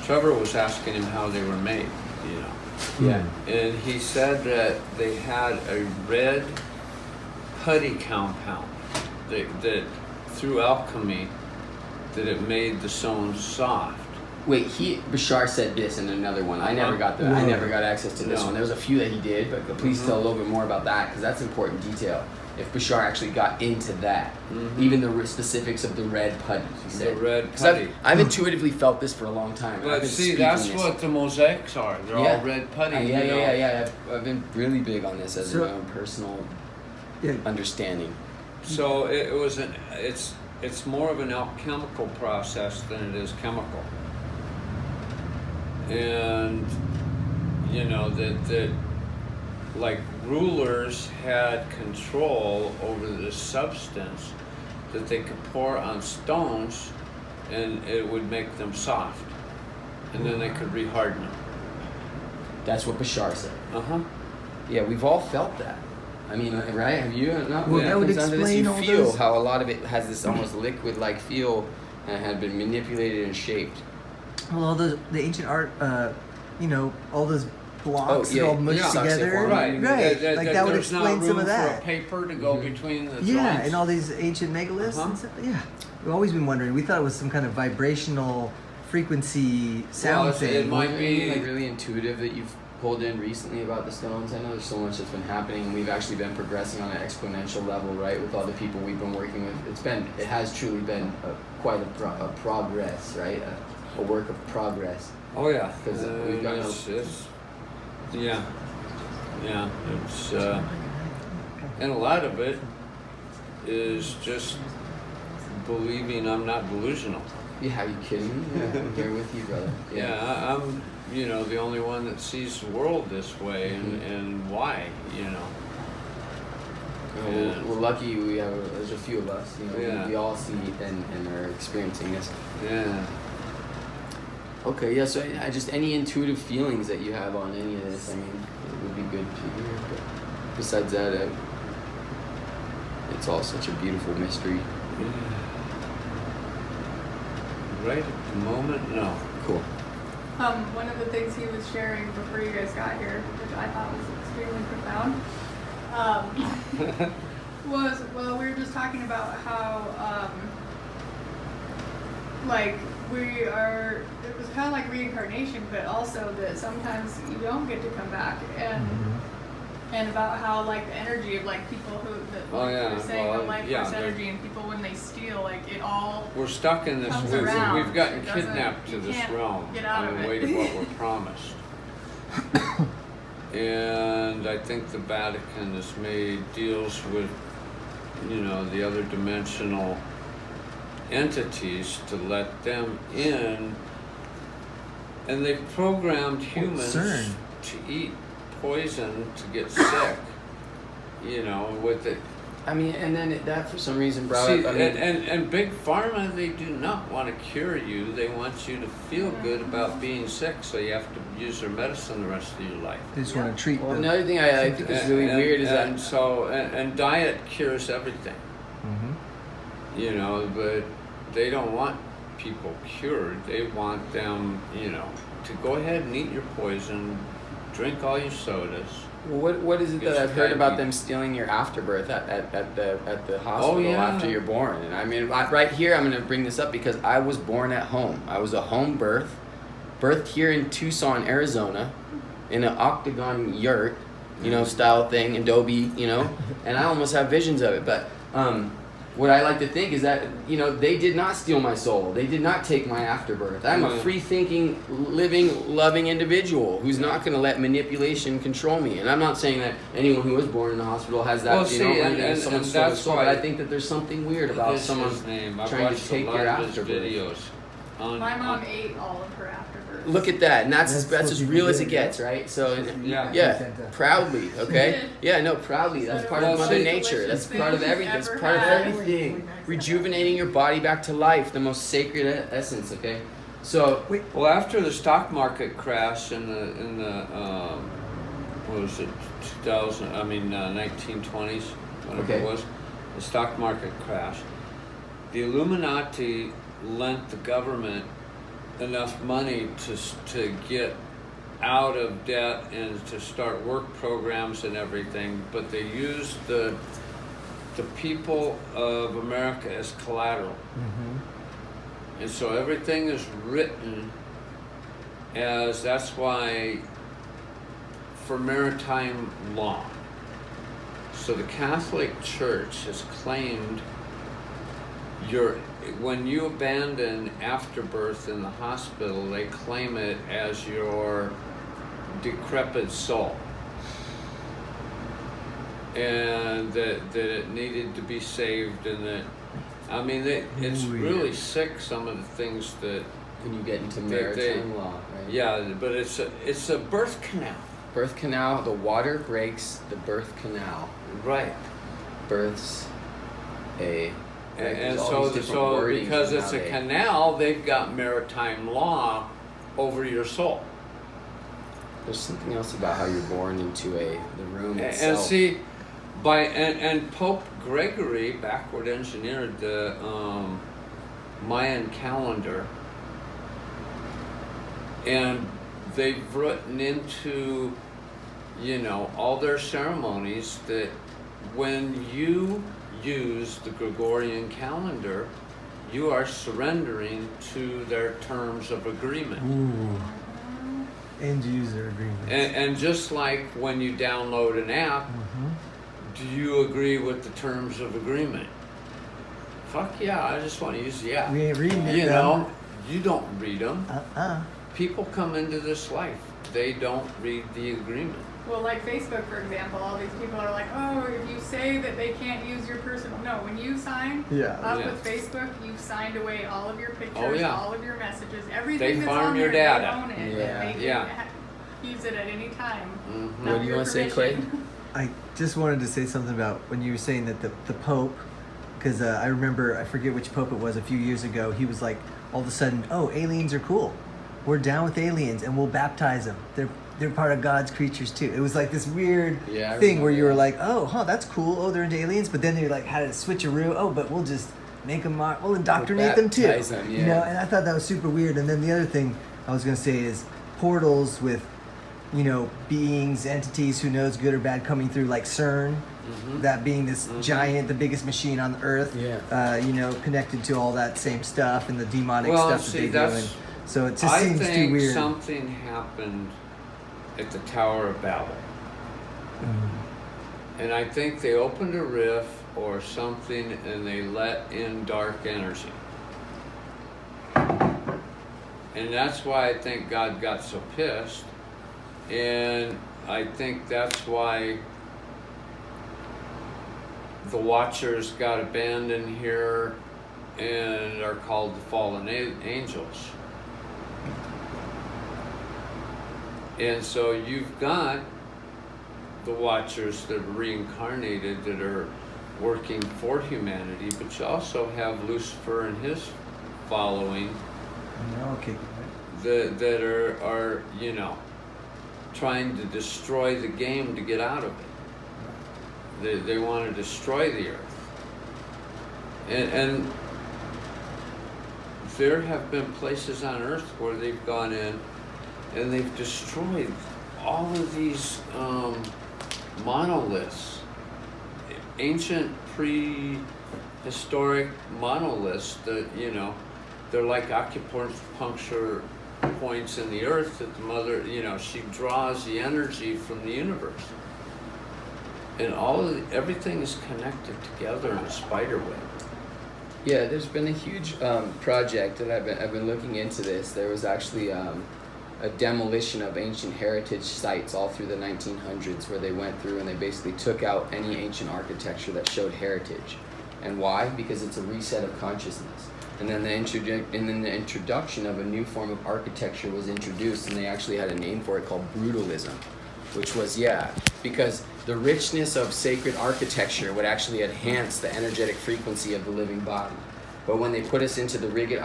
Trevor was asking him how they were made, you know. Yeah. And he said that they had a red putty compound that through alchemy, that it made the stones soft. Wait, Bashar said this in another one. I never got I never got access to this one. There was a few that he did, but please tell a little bit more about that, because that's important detail. If Bashar actually got into that, even the specifics of the red putty, he said. The red putty. I've intuitively felt this for a long time. But see, that's what the mosaics are. They're all red putty. Yeah. I've been really big on this as my own personal understanding. So it's more of an alchemical process than it is chemical. And you know that like rulers had control over the substance that they could pour on stones, and it would make them soft, and then they could reharden them. That's what Bashar said. Yeah, we've all felt that. I mean, right? Have you? Well, that would explain you all feel those. how a lot of it has this almost liquid-like feel, and had been manipulated and shaped. Well, all the ancient art, all those blocks all mushed together. Right. That would explain some of that. For a paper to go between the joints. Yeah, and all these ancient megaliths and stuff. Yeah, we've always been wondering. We thought it was some kind of vibrational frequency sound thing. It might be like really intuitive that you've pulled in recently about the stones. I know there's so much that's been happening, and we've actually been progressing on an exponential level, right? With all the people we've been working with, it has truly been quite a progress, right? A work of progress. Oh yeah, because we've got it's and a lot of it is just believing I'm not delusional. Yeah, are you kidding me? Yeah, I'm here with you, brother. Yeah, I'm the only one that sees the world this way, and why, We're lucky there's a few of us, we all see and are experiencing this. Yeah. Okay, yeah, so just any intuitive feelings that you have on any of this, I mean, it would be good to hear, but besides that, it's all such a beautiful mystery. Right at the moment, no. Cool. One of the things he was sharing before you guys got here, which I thought was extremely profound, we were just talking about how, it was kind of like reincarnation, but also that sometimes you don't get to come back, and about how like the energy of like people who were saying the life force energy, and people when they steal, it all we're stuck in this. We've gotten kidnapped to this realm on the way to what we're promised. And I think the Vatican has made deals with the other dimensional entities to let them in, and they've programmed humans to eat poison to get sick, with it. I mean, and then that for some reason brought up. I mean, and Big Pharma, they do not want to cure you. They want you to feel good about being sick, so you have to use their medicine the rest of your life. They just want to treat. Well, another thing I think is really weird is and diet cures everything. But they don't want people cured. They want them, to go ahead and eat your poison, drink all your sodas. Well, what is it that I've heard about them stealing your afterbirth at the hospital after you're born? And I mean, right here, I'm going to bring this up because I was born at home. I was a home birth, birthed here in Tucson, Arizona, in an octagon yurt, style thing, adobe, and I almost have visions of it. But what I like to think is that, they did not steal my soul. They did not take my afterbirth. I'm a free-thinking, living, loving individual who's not going to let manipulation control me. And I'm not saying that anyone who was born in the hospital has that, someone's soul. But I think that there's something weird about someone trying to take your afterbirth. My mom ate all of her afterbirth. Look at that, and that's as real as it gets, right? So, proudly, okay? Yeah, no, proudly. That's part of Mother Nature. That's part of everything. That's part of everything. Rejuvenating your body back to life, the most sacred essence, okay? So, well, after the stock market crash in the what was it, 1920s, whatever it was, the stock market crash. The Illuminati lent the government enough money to get out of debt and to start work programs and everything, but they used the people of America as collateral. Mm-hmm. And so everything is written as, that's why for maritime law. So the Catholic Church has claimed when you abandon afterbirth in the hospital, they claim it as your decrepit soul. And that it needed to be saved, and that, I mean, it's really sick, some of the things that when you get into maritime law, right? Yeah, but it's a birth canal. Birth canal, the water breaks the birth canal. Right. Births a... And so because it's a canal, they've got maritime law over your soul. There's something else about how you're born into the room itself. And see, and Pope Gregory backward engineered the Mayan calendar, and they've written into, all their ceremonies that when you use the Gregorian calendar, you are surrendering to their terms of agreement. Ooh. End user agreement. And just like when you download an app, do you agree with the terms of agreement? Fuck yeah, I just want to use the app. We ain't reading it. You don't read them. People come into this life, they don't read the agreement. Well, like Facebook, for example, all these people are like, oh, if you say that they can't use your personal... No, when you sign up with Facebook, you've signed away all of your pictures, all of your messages, everything that's on there, they own it. They can use it at any time. Mm-hmm. What do you want to say, Clay? I just wanted to say something about when you were saying that the Pope, because I remember, I forget which Pope it was, a few years ago, he was like, all of a sudden, oh, aliens are cool. We're down with aliens and we'll baptize them. They're part of God's creatures too. It was like this weird thing where you were like, oh, that's cool. Oh, they're into aliens. But then they like had a switcheroo. Oh, but we'll just make them, we'll indoctrinate them too. Them, yeah. And I thought that was super weird. And then the other thing I was going to say is portals with, beings, entities, who knows, good or bad, coming through, like CERN. Mm-hmm. That being this giant, the biggest machine on the earth, connected to all that same stuff and the demonic stuff that they do. And so it just seems too weird. I think something happened at the Tower of Babel. And I think they opened a rift or something and they let in dark energy. And that's why I think God got so pissed. And I think that's why the Watchers got abandoned here and are called the fallen angels. And so you've got the Watchers that are reincarnated, that are working for humanity, but you also have Lucifer and his following that are trying to destroy the game to get out of it. They want to destroy the earth. And there have been places on earth where they've gone in and they've destroyed all of these monoliths, ancient prehistoric monoliths that, they're like acupuncture points in the earth that the mother, she draws the energy from the universe. And everything is connected together in a spider web. Yeah, there's been a huge project that I've been looking into this. There was actually a demolition of ancient heritage sites all through the 1900s, where they went through and they basically took out any ancient architecture that showed heritage. And why? Because it's a reset of consciousness. And then the introduction of a new form of architecture was introduced, and they actually had a name for it called brutalism, which was, because the richness of sacred architecture would actually enhance the energetic frequency of the living body. But when they put us into the rigid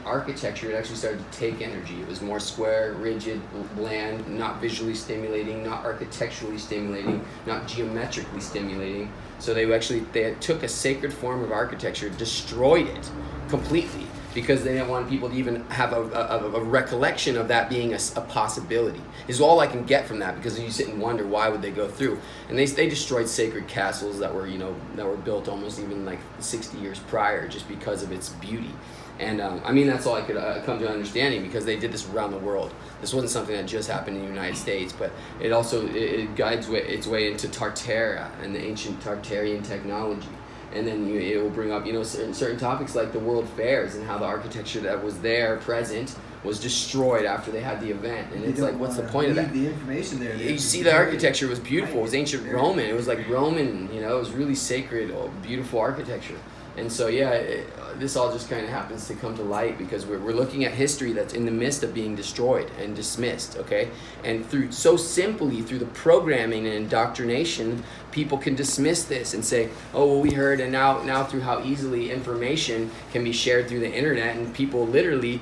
architecture, it actually started to take energy. It was more square, rigid, bland, not visually stimulating, not architecturally stimulating, not geometrically stimulating. So they took a sacred form of architecture, destroyed it completely, because they didn't want people to even have a recollection of that being a possibility. Is all I can get from that, because you sit and wonder why would they go through. And they destroyed sacred castles that were, that were built almost even like 60 years prior, just because of its beauty. And I mean, that's all I could come to understanding, because they did this around the world. This wasn't something that just happened in the United States, but it also it guides its way into Tartaria and the ancient Tartarian technology. And then it will bring up, certain topics like the World Fairs and how the architecture that was there present was destroyed after they had the event. And it's like, what's the point of that? The information there. You see, the architecture was beautiful. It was ancient Roman. It was like Roman, it was really sacred, beautiful architecture. And so, this all just kind of happens to come to light because we're looking at history that's in the midst of being destroyed and dismissed, okay? And through the programming and indoctrination, people can dismiss this and say, oh, well, we heard, and now through how easily information can be shared through the internet, and people literally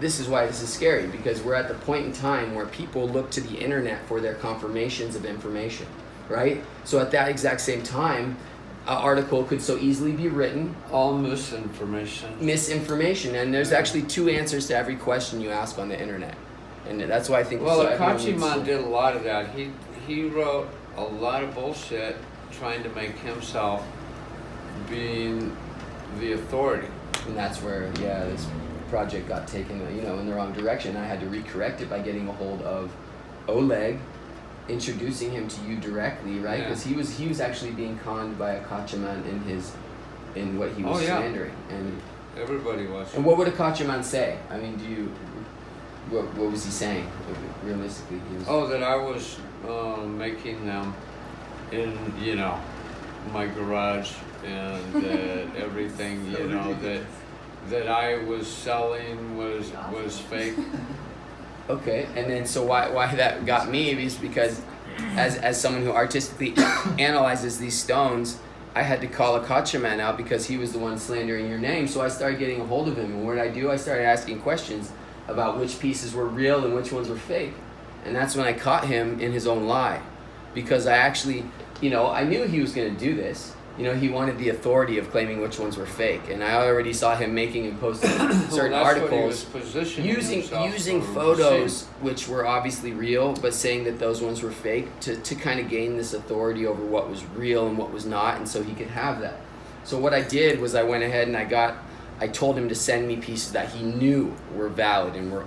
this is why this is scary, because we're at the point in time where people look to the internet for their confirmations of information, right? So at that exact same time, an article could so easily be written. All misinformation. And there's actually two answers to every question you ask on the internet. And that's why I think... Well, Akachiman did a lot of that. He wrote a lot of bullshit trying to make himself being the authority. And that's where, this project got taken, in the wrong direction. I had to recorrect it by getting a hold of Oleg, introducing him to you directly, right? Because he was actually being conned by Akachiman in what he was slandering, and everybody was. And what would Akachiman say? I mean, what was he saying? Realistically, that I was making them in my garage, and that everything that I was selling was fake. Okay, and then so why that got me is because as someone who artistically analyzes these stones, I had to call Akachiman out because he was the one slandering your name. So I started getting a hold of him, and what did I do? I started asking questions about which pieces were real and which ones were fake. And that's when I caught him in his own lie, because I actually, I knew he was going to do this. He wanted the authority of claiming which ones were fake, and I already saw him making and posting certain articles using photos which were obviously real, but saying that those ones were fake to kind of gain this authority over what was real and what was not, and so he could have that. So what I did was I went ahead and I told him to send me pieces that he knew were valid and were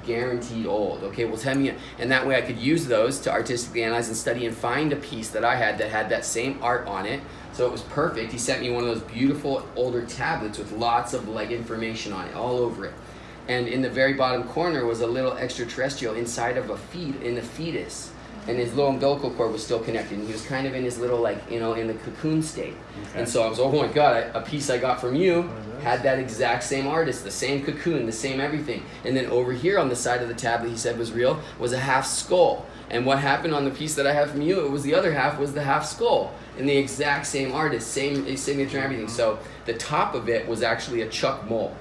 guaranteed old. Okay, well, tell me, and that way I could use those to artistically analyze and study and find a piece that I had that had that same art on it. So it was perfect. He sent me one of those beautiful older tablets with lots of information on it, all over it. And in the very bottom corner was a little extraterrestrial inside of in the fetus. And his little umbilical cord was still connected. And he was kind of in his little, in the cocoon state. Okay. And so I was, oh my God, a piece I got from you had that exact same artist, the same cocoon, the same everything. And then over here on the side of the tablet he said was real was a half skull. And what happened on the piece that I have from you, it was the other half was the half skull. And the exact same artist, same signature and everything. So the top of it was actually a chuck mole.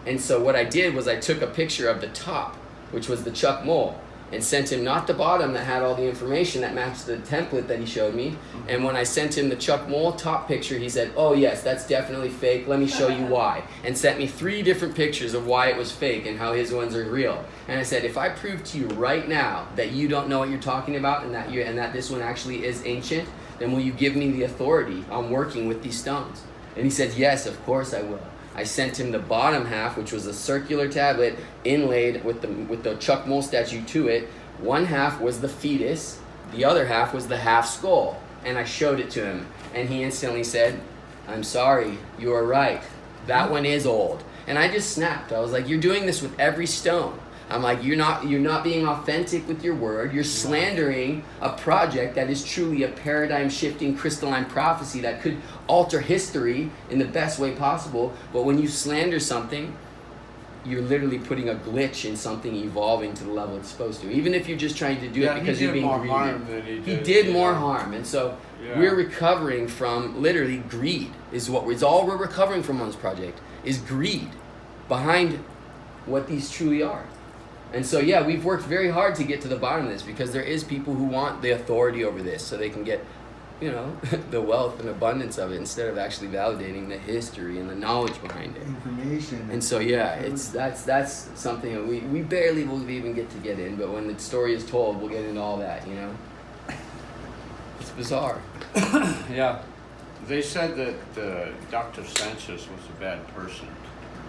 And so what I did was I took a picture of the top, which was the chuck mole, and sent him not the bottom that had all the information that matched the template that he showed me. And when I sent him the chuck mole top picture, he said, oh yes, that's definitely fake, let me show you why. And sent me 3 different pictures of why it was fake and how his ones are real. And I said, if I prove to you right now that you don't know what you're talking about and that this one actually is ancient, then will you give me the authority on working with these stones? And he said, yes, of course I will. I sent him the bottom half, which was a circular tablet inlaid with the Chuck Mole statue to it. One half was the fetus, the other half was the half skull. And I showed it to him, and he instantly said, I'm sorry, you are right. That one is old. And I just snapped. I was like, you're doing this with every stone. I'm like, you're not being authentic with your word. You're slandering a project that is truly a paradigm-shifting crystalline prophecy that could alter history in the best way possible. But when you slander something, you're literally putting a glitch in something evolving to the level it's supposed to. Even if you're just trying to do it because you're being greedy. He did more harm. And so we're recovering from literally greed is all we're recovering from on this project is greed behind what these truly are. And so, we've worked very hard to get to the bottom of this because there is people who want the authority over this so they can get you know, the wealth and abundance of it instead of actually validating the history and the knowledge behind it. Information. And so yeah, that's something that we barely will even get in, but when the story is told, we'll get into all that, you know. It's bizarre. Yeah. They said that Dr. Sanchez was a bad person.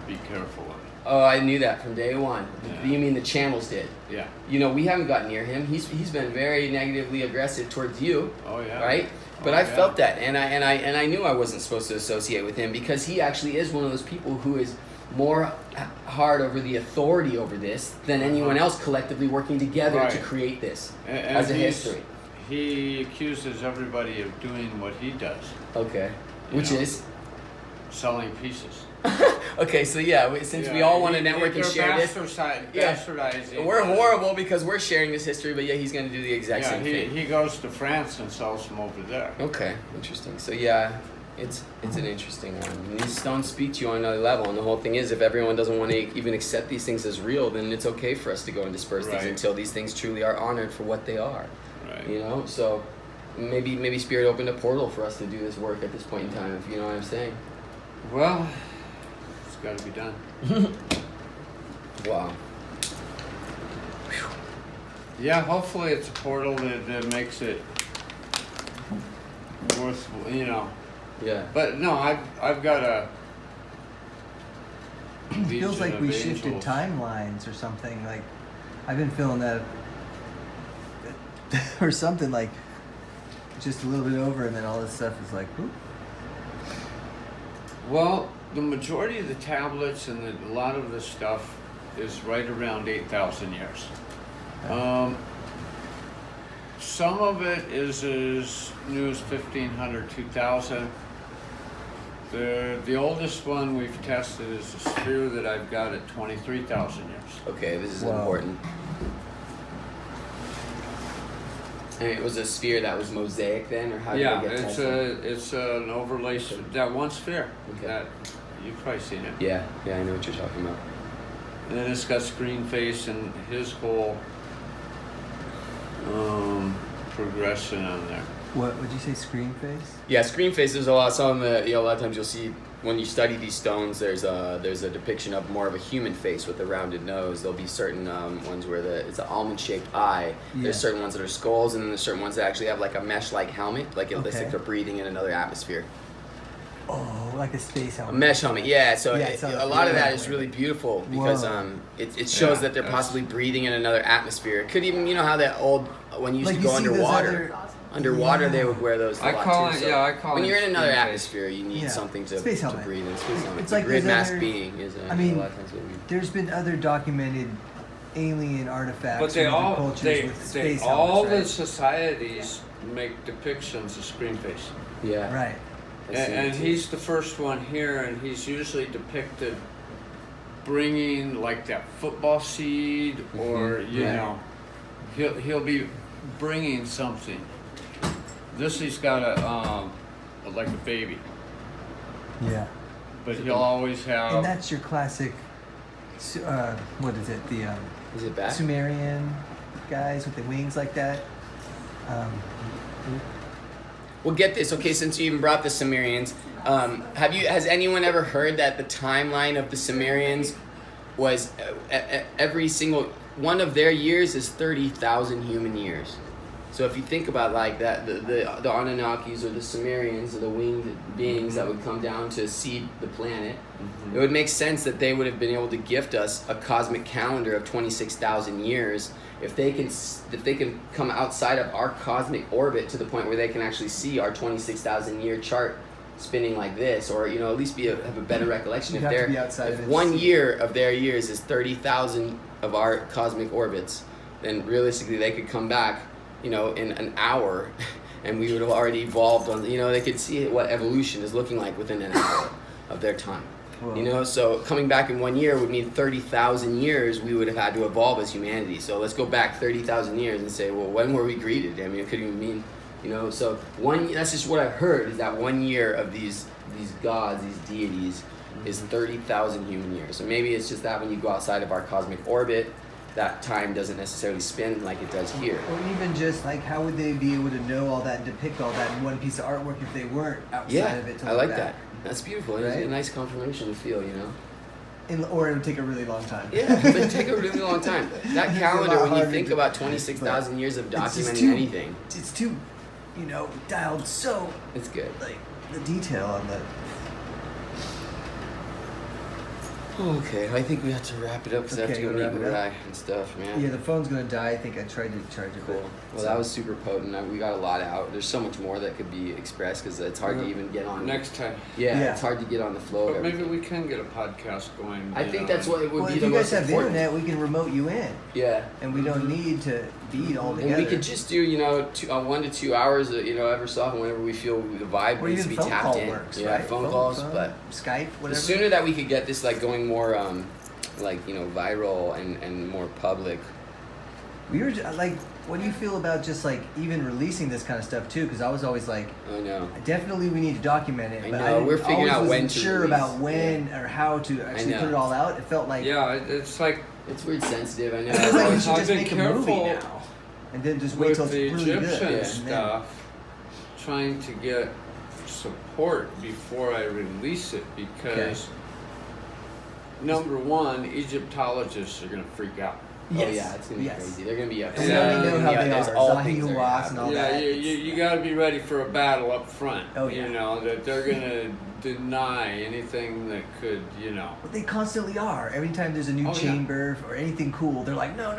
Be careful of it. Oh, I knew that from day one. Yeah. You mean the channels did? Yeah. You know, we haven't got near him. He's been very negatively aggressive towards you. Oh yeah. Right? But Oh, I yeah. felt that, and I knew I wasn't supposed to associate with him because he actually is one of those people who is more hard over the authority over this than anyone else collectively working together Right. to create this And as a he's- history. He accuses everybody of doing what he does, Okay. You Which know. is? selling pieces. Okay, so yeah, since we Yeah, all want to he- network and they're share this, Yeah. bastardizing. we're horrible because we're sharing this history, but yeah, he's going to do the exact Yeah, same thing. he goes to France and sells them over there. Okay, interesting. So yeah, it's an interesting one. And these stones speak to you on another level, and the whole thing is, if everyone doesn't want to even accept these things as real, then it's okay for us to go and disperse these Right. until these things truly are honored for what they are. Right. You know, so maybe Spirit opened a portal for us to do this work at this point in time. If you know what I'm saying. Well, it's got to be done. Wow. Yeah, hopefully it's a portal that makes it worth, you know. Yeah. But no, I've got a. It feels Legion like of we shifted Angels. timelines or something. Like, I've been feeling that, or something like, just a little bit over, and then all this stuff is like, whoop. Well, the majority of the tablets and a lot of the stuff is right around 8,000 years. Some of it is as new as 1,500, 2,000. The oldest one we've tested is a sphere that I've got at 23,000 years. Okay, this is Wow. important. And it was a sphere that was mosaic then, or how did Yeah, it get tested? it's an overlay, that one sphere. Okay. That, you've probably seen it. Yeah, I know what you're talking about. And then it's got screen face and his whole progression on there. What would you say? Screen face? Yeah, screen face. There's a lot. Some a lot of times you'll see when you study these stones. There's a depiction of more of a human face with a rounded nose. There'll be certain ones where it's an almond-shaped eye. Yeah. There's certain ones that are skulls, and then there's certain ones that actually have like a mesh-like helmet, like it looks Okay. like they're breathing in another atmosphere. Oh, like a space A helmet. mesh helmet, yeah. So Yeah, a lot of that yeah. is really beautiful because Whoa. it shows Yeah, that they're that's- possibly breathing in another atmosphere. It could even, you know how that old when you used Like to you go see those underwater. other- Awesome. Underwater, they Yeah. would wear those. A I lot call too, it- so yeah, I call when it you're in another screen face. atmosphere, you need Yeah. something to Space helmet. breathe in. Space helmet. It's The like grid there's mass other- being is I mean, a lot of times what we. There's been other documented alien artifacts But they from other all, cultures they with space all helmets, the right? societies make depictions of screen face. Yeah. Right. I see And it too. he's the first one here, and he's usually depicted bringing like that football seed, or you Right. know, he'll be bringing something. This he's got like a baby, Yeah. but he'll always And have. that's your classic. What is it? The Is it back? Sumerian guys with the wings like that. Well, get this. Okay, since you even brought the Sumerians, has anyone ever heard that the timeline of the Sumerians was every single one of their years is 30,000 human years? So if you think about like that, the Anunnakis or the Sumerians or the winged beings that would come down to seed the planet, it would make sense that they would have been able to gift us a cosmic calendar of 26,000 years. If they can come outside of our cosmic orbit to the point where they can actually see our 26,000 year chart spinning like this, or at least have a better recollection. You'd If have to be outside if of it to 1 see. year of their years is 30,000 of our cosmic orbits, then realistically they could come back, in an hour, and we would have already evolved on. They could see what evolution is looking like within an hour of their time. Whoa. So coming back in 1 year would mean 30,000 years we would have had to evolve as humanity. So let's go back 30,000 years and say, well, when were we greeted? I mean, it could even mean, so that's just what I've heard, is that 1 year of these gods, these deities, is 30,000 human years. So maybe it's just that when you go outside of our cosmic orbit, that time doesn't necessarily spin like it does here. Or even just like, how would they be able to know all that and depict all that in one piece of artwork if they weren't outside of it? To I look like back? that. That's beautiful. It's Right? a nice confirmation to feel, Or it would take a really long time. Yeah, but it take a really long time. That It'd be a calendar, lot when you harder think to- about 26,000 years of It's just documenting too- anything, It's too, dialed so, it's good. like, the detail on the. Okay, I think we have to wrap it up because I have to Okay, go we'll meet wrap it up. Murai and stuff, man. Yeah, the phone's gonna die. I think I tried to charge it. Cool. Well, that was super potent. We got a lot out. There's so much more that could be expressed because it's hard to even get on. Next time. Yeah, it's hard to get on the flow. But of maybe everything. we can get a podcast going. I think that's what it would Well, be if the you guys most have important. internet, we can remote you in, Yeah. and we don't need to be all together. And we could just do, 1 to 2 hours, every so often whenever we feel the vibe or needs even to be phone tapped call in. works, Yeah, right? phone calls, but Skype, the whatever. sooner that we could get this going more, viral and more public. We were like, what do you feel about just like even releasing this kind of stuff too? Because I was always like, I know. definitely we need to document it. I but know, didn't- we're figuring always out when wasn't to sure release. about when or how to actually know. put it all out. It felt like Yeah, it's like It's weird sensitive, I know. it feels like we I've should just been make a movie careful now, and then just wait with till it's the really good. Egyptian and then- stuff, trying to get support before I release it because number one, Egyptologists are gonna freak out. Yes. Oh yeah, it's gonna be yes. crazy. They're gonna be upset. And we already know how they There's are. all Zahi things that are gonna Hawass happen. and all Yeah, that. you got to be ready for a battle up front. Oh, yeah. That they're gonna deny anything that could, But they constantly are. Every time there's a new Oh, yeah. chamber or anything cool, they're like, no.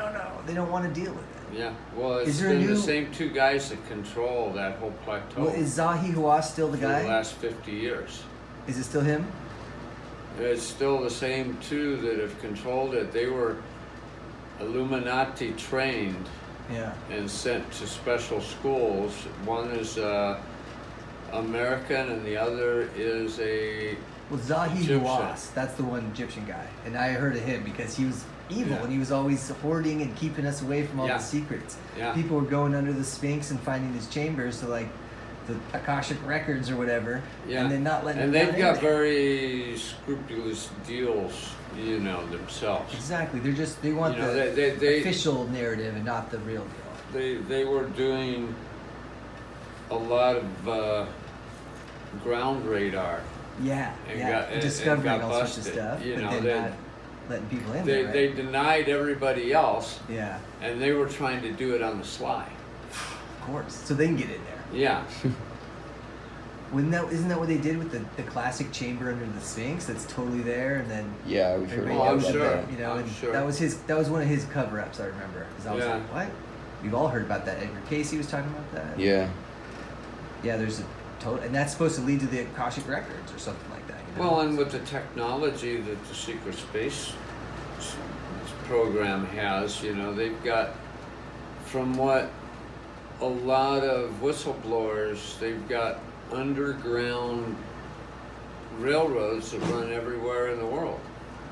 They don't want to deal with it. Yeah. Well, it's Is there a been the new- same two guys that control that whole plateau Well, is Zahi Hawass still the for guy? the last 50 years. Is it still him? It's still the same two that have controlled it. They were Illuminati trained Yeah. and sent to special schools. One is American and the other is a Well, Zahi Egyptian. Hawass, that's the one Egyptian guy. And I heard of him because he was evil Yeah. and he was always hoarding and keeping us away from all Yeah. the secrets. Yeah. People were going under the Sphinx and finding his chambers to like the Akashic records or whatever, Yeah. and then not letting And them they've down got anyway. very scrupulous deals, themselves. Exactly. They want You know, the they- official narrative and not the real deal. They were doing a lot of ground radar. Yeah, And yeah. got- and Discovering got all sorts of busted, stuff, you but know, then they- not letting people in They there, right? they denied everybody else, Yeah, and they were trying to do it on the sly. of course. So they can get in there. Yeah. Isn't that what they did with the classic chamber under the Sphinx? That's totally there, and then Yeah, we've heard everybody Oh, I'm knows sure. that, I'm and sure. that was one of his cover-ups. I remember because I was Yeah. like, what? We've all heard about that. Edgar Casey was talking about that. Yeah. Yeah, there's a total, and that's supposed to lead to the Akashic records or something like that. Well, and with the technology that the secret space program has, they've got, from what a lot of whistleblowers, they've got underground railroads that run everywhere in the world.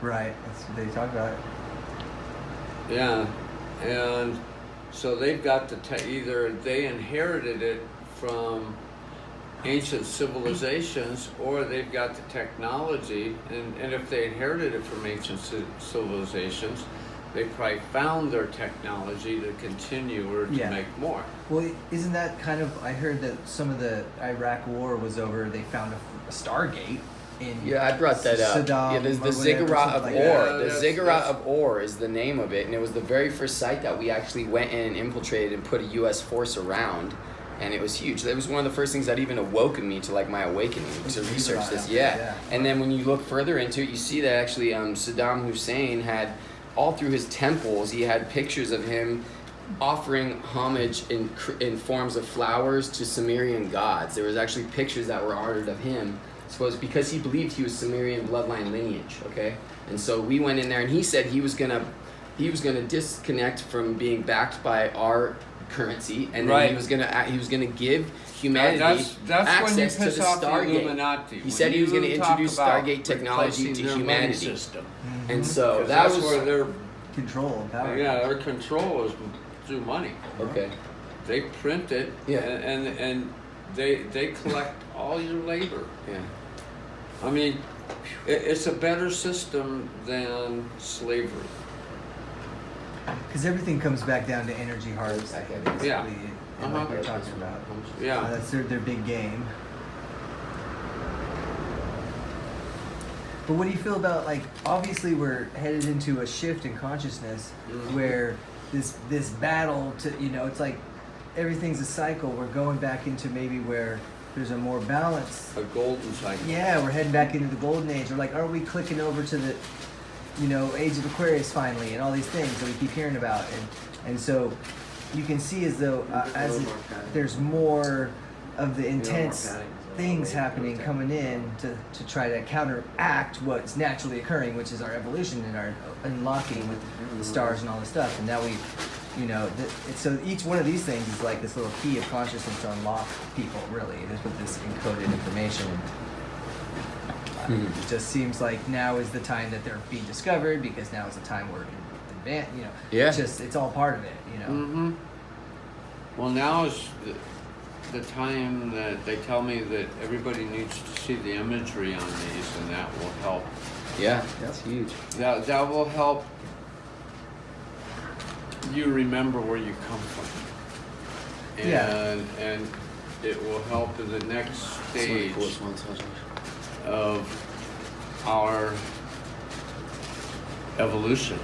Right. That's what they talk about. Yeah, and so they've got either they inherited it from ancient civilizations, or they've got the technology, and if they inherited it from ancient civilizations, they probably found their technology to continue or to Yeah. make more. Well, isn't that kind of? I heard that some of the Iraq War was over. They found a Stargate in. Yeah, I brought that up. Saddam Yeah, there's or the whatever, Ziggurat something of like Ur. that. The that's- Ziggurat that's- of Ur is the name of it, and it was the very first site that we actually went in and infiltrated and put a U.S. force around, and it was huge. That was one of the first things that even awoken me to my awakening to the research Ziggurat, this. yeah. Yeah. And then when you look further into it, you see that actually Saddam Hussein had all through his temples, he had pictures of him offering homage in forms of flowers to Sumerian gods. There was actually pictures that were honored of him. So because he believed he was Sumerian bloodline lineage, okay? And so we went in there, and he said he was gonna disconnect from being backed by our currency, and then Right. he was gonna give humanity That's when you access to piss the off the Stargate. Illuminati. He when said he was you gonna talk introduce about Stargate technology replacing to their money humanity. system. And so 'Cause that that's was where their Control and power. their control is through money. okay. They print it, Yeah. and they collect all your labor. Yeah. I mean, it's a better system than slavery. Because everything comes back down to energy harvest, basically, Yeah. and like we're talking about. Yeah. That's their big game. But what do you feel about, like, obviously we're headed into a shift in consciousness where this battle to, it's like everything's a cycle. We're going back into maybe where there's a more balance. A golden cycle. Yeah, we're heading back into the golden age. Or like, are we clicking over to the, age of Aquarius finally, and all these things that we keep hearing about, and so you can see as though there's more of the intense things happening coming in to try to counteract what's naturally occurring, which is our evolution and our unlocking with the stars and all this stuff. And now we, so each one of these things is like this little key of consciousness to unlock people, really, with this encoded information. It just seems like now is the time that they're being discovered, because now is the time we're advanced. Yeah. It's all part of it. Mm-hmm. Well, now is the time that they tell me that everybody needs to see the imagery on these, and that will help. Yeah, that's huge. That will help you remember where you come from. And it will help in the next stage of our evolution.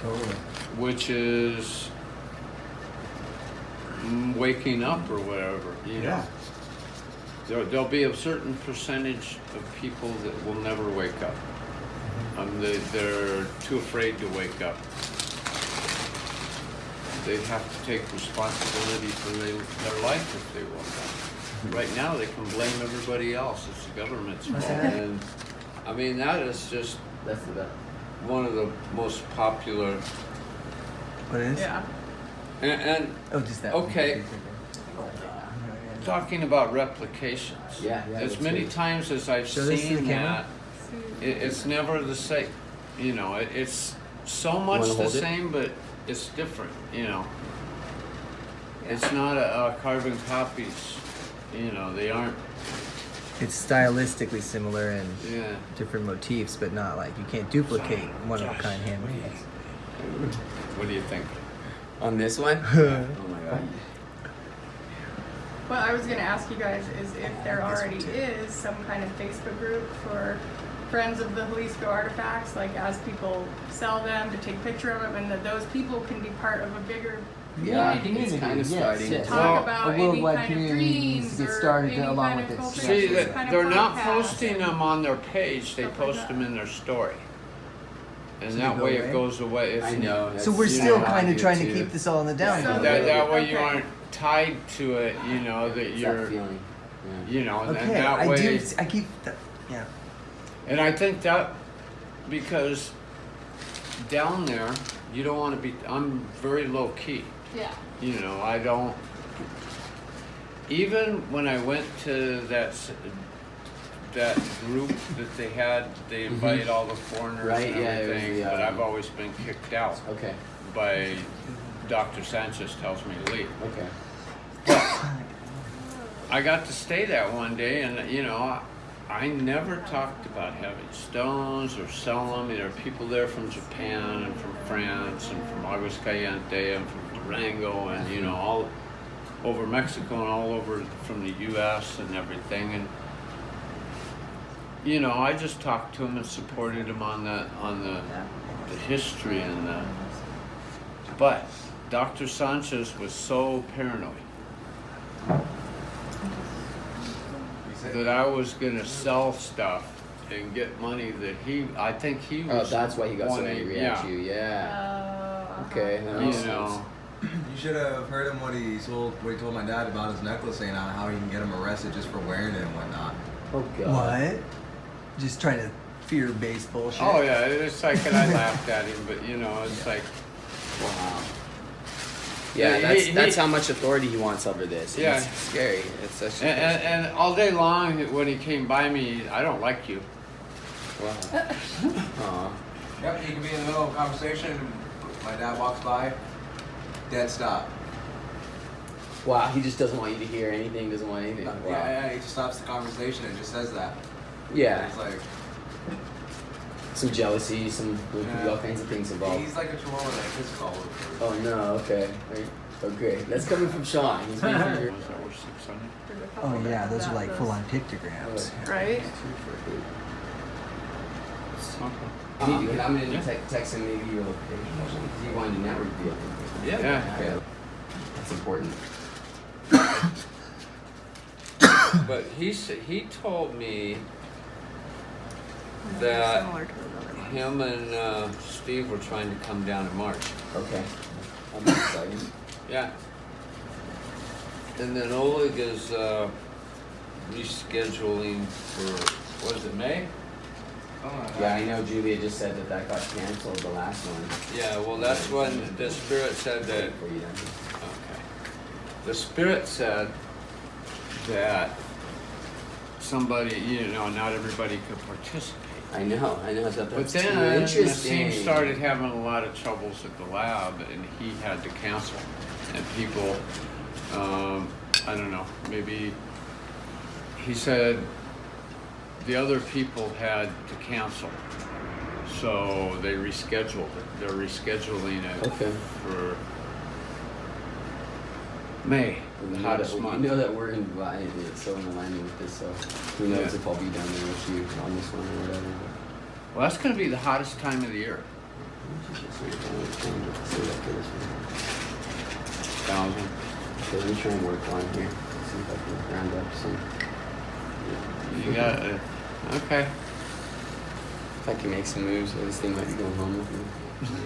Totally. Which is waking up or whatever, Yeah. There'll be a certain percentage of people that will never wake up. They're too afraid to wake up. They have to take responsibility for their life if they woke up. Right now they can blame everybody else. It's the government's fault. And I mean, that is just That's the best. one of the most popular. What is? Yeah. And Oh, just that. Okay. One. Talking about replications. Yeah, As that's many good. times as I've Show this to seen the camera. that, it's never the same. It's so much Wanna the hold it? same, but it's different. It's not a carbon copies. They aren't. It's stylistically similar and Yeah. different motifs, but not like you can't duplicate one of a kind handmade. What do you think? On this one? Oh my god. What I was going to ask you guys is if there already is some kind of Facebook group for friends of the Jalisco artifacts, like as people sell them, to take a picture of them, and that those people can be part of a bigger Yeah, I community. think it's kind of starting. yes. Talk Well, about a any worldwide kind of community needs dreams to get or started any along kind with of this. culture, See, this kind of they're not podcast. posting them on their page. They Stuff like post that. them in their story, and So that they go way away? it goes away. It's, I know. So we're that's- still yeah, kind I of do trying to too. keep this all in the down. So low. That way you Okay. aren't tied to it. That It's you're. that feeling. Yeah. And Okay, that I way. do. I keep. Yeah. And I think that because down there, you don't want to be. I'm very low key. Yeah. I don't. Even when I went to that group that they had, they invited all the foreigners Right, and yeah, it was everything, the, but I've always been kicked out Okay. by Dr. Sanchez tells me to leave. Okay. I got to stay that one day, and I never talked about having stones or selling them. There are people there from Japan and from France and from Aguascalientes and from Durango and all over Mexico and all over from the U.S. and everything. And I just talked to him and supported him on the history and the. But Dr. Sanchez was so paranoid that I was gonna sell stuff and get money that I think he Oh, was. that's why he got so wanting- angry at you. Yeah. Okay. That makes sense. You should have heard him what he told my dad about his necklace, saying how he can get him arrested just for wearing it and whatnot. Oh god. What? Just trying to fear-based bullshit. Oh yeah, it's like, and I laughed at him, but it's like, Wow. Yeah, Yeah, that's how much authority he wants over this. And Yeah. It's scary. It's such a and all day long when he came by me, I don't like you. wow. Aw. Yep, he can be in the middle of a conversation, and my dad walks by, dead stop. Wow, he just doesn't want you to hear anything, doesn't want anything. Wow. Yeah, he just stops the conversation and just says that. Yeah. It's like, some jealousy, there could be all kinds of things involved. He's like a chihuahua that kisses all over. Oh no, okay. Right. Okay. That's coming from Sean. He's making your... Was that worth 600? There's a couple Oh yeah, that those have are like those. full on pictograms. Right? Okay. I'm gonna text him maybe your location because he wanted to network deal. Yeah. Okay. That's important. But he told me that Similar to those other ones. him and Steve were trying to come down in March. Okay. I'm excited. Yeah. And then Oleg is rescheduling for, what is it, May? Yeah, I know Julia just said that got canceled, the last one. Yeah, well, that's when the Spirit said that. For you then. Okay. The Spirit said that somebody, not everybody could participate. I know. But That's then interesting. Nassim started having a lot of troubles at the lab, and he had to cancel. And people, I don't know, maybe he said the other people had to cancel, so they rescheduled it. They're rescheduling it Okay. for May, the hottest You month. know that we're invited, so in alignment with this, so who knows Yeah. if I'll be down there with you on this one or whatever. Well, that's going to be the hottest time of the year. Thousand. Okay, let me try and work on here. See if I can round up some. You got okay. If I can make some moves, this thing might be going home with me.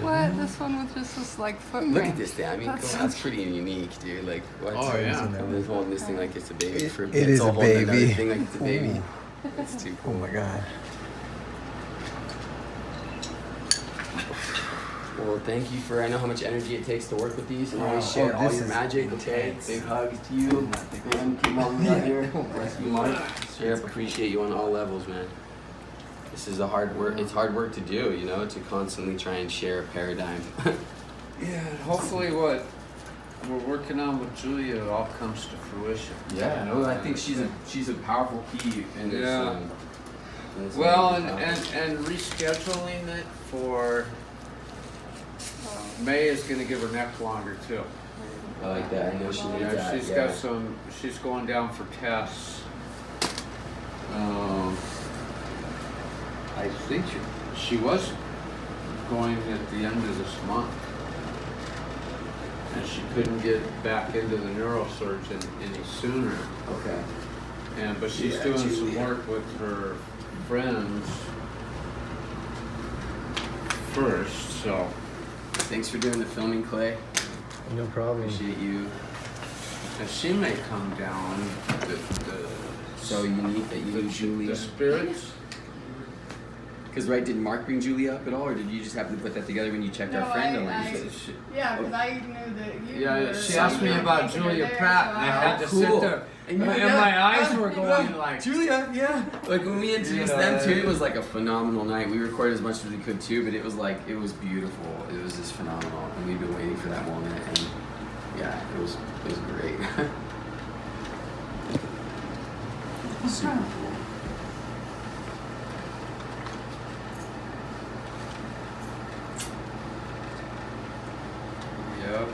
What? This one with just this like footprint. Look at this thing. I mean, That's- that's pretty unique, dude. Like, what? Oh, yeah. And this holding this thing like it's a baby. For It is all a holding another baby. thing like it's a baby. Ooh. That's too Oh cool. my god. Well, thank you for. I know how much energy it takes to work with these, and Oh, always share all this your is magic. Okay, intense. big hugs to you, man. Keep on out here. Bless you, Mark. Sure, appreciate you on all levels, man. This is a hard work. It's hard work to do, to constantly try and share a paradigm. Yeah, hopefully what we're working on with Julia all comes to fruition. Yeah, no, I think she's a powerful key in this. Yeah. In this Well, and process. rescheduling it for May is going to give her neck longer too. I like that. I know she needs Yeah, that. she's got some. She's going down for tests. I think she was going at the end of this month, and she couldn't get back into the neurosurgeon any sooner. Okay. But she's Yeah, doing some Julia. work with her friends first, so. Thanks for doing the filming, Clay. No problem. Appreciate you. And she may come down. So unique that you knew Julia. The spirits. Because did Mark bring Julia up at all, or did you just happen to put that together when you checked our No, friend I- alliance? Yeah, because I knew that you Yeah, were. she asked me you were about taking her Julia there, Pratt, so and I had to Cool. sit there. And you And were my eyes were going like. Julia, yeah. Like when we introduced them too, it was like a phenomenal night. We recorded as much as we could too, but it was beautiful. It was just phenomenal, and we've been waiting for that moment, and yeah, it was great. Super cool. Yep.